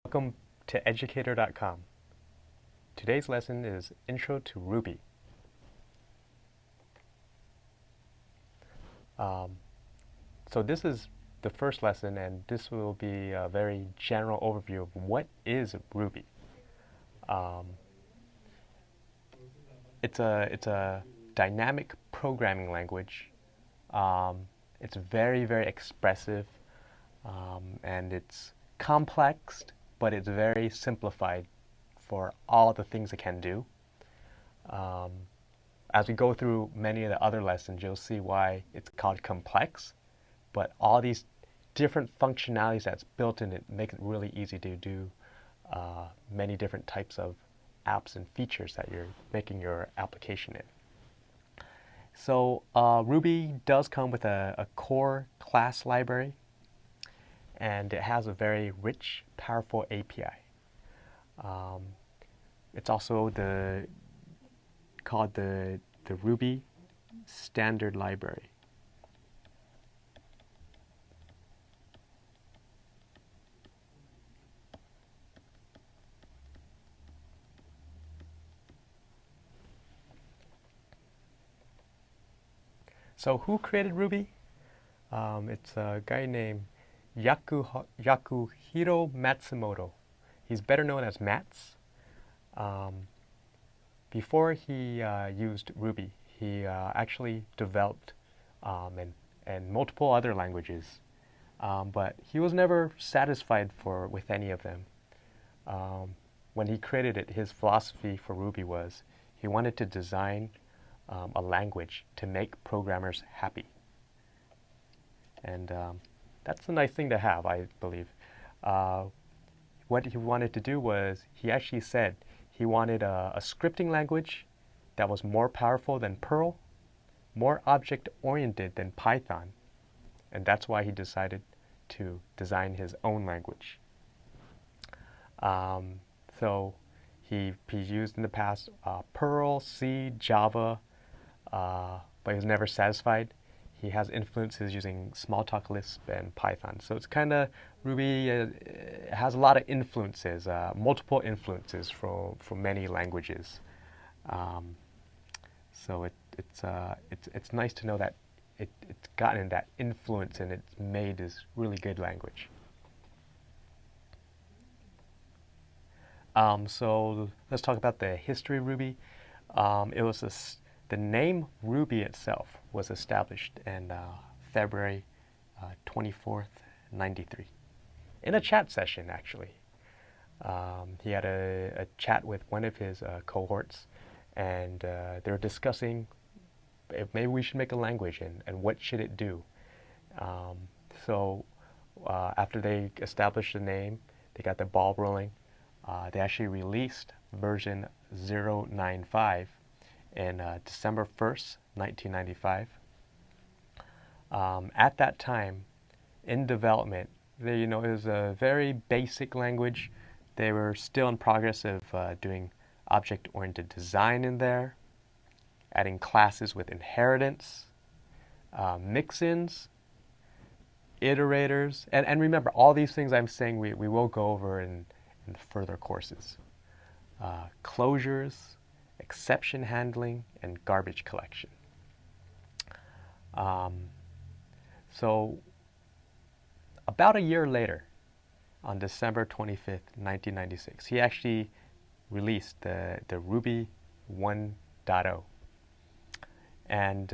Welcome to Educator.com. Today's lesson is Intro to Ruby. So this is the first lesson, and this will be a very general overview of what is Ruby. It's a dynamic programming language. It's very, very expressive, and it's complex, but it's very simplified for all the things it can do. As we go through many of the other lessons, you'll see why it's called complex, but all these different functionalities that's built in it make it really easy to do many different types of apps and features that you're making your application in. So Ruby does come with a core class library, and it has a very rich, powerful API. It's also called the Ruby standard library. So who created Ruby? It's a guy named Yakuhiro Matsumoto. He's better known as Mats. Before he used Ruby, he actually developed and multiple other languages, but he was never satisfied with any of them. When he created it, his philosophy for Ruby was he wanted to design a language to make programmers happy. And that's a nice thing to have, I believe. What he wanted to do was, he actually said he wanted a scripting language that was more powerful than Perl, more object-oriented than Python, and that's why he decided to design his own language. So he used in the past Perl, C, Java, but he was never satisfied. He has influences using Smalltalk Lisp and Python. So it's kind of, Ruby has a lot of influences, multiple influences from many languages. So it's nice to know that it's gotten that influence and it's made this really good language. So let's talk about the history of Ruby. The name Ruby itself was established in February 24th, 93, in a chat session, actually. He had a chat with one of his cohorts, and they were discussing if maybe we should make a language and what should it do. So after they established the name, they got the ball rolling. They actually released version 095 in December 1st, 1995. At that time, in development, it was a very basic language. They were still in progress of doing object-oriented design in there, adding classes with inheritance, mix-ins, iterators, and remember, all these things I'm saying we will go over in further courses. Closures, exception handling, and garbage collection. So about a year later, on December 25th, 1996, he actually released the Ruby 1.0. And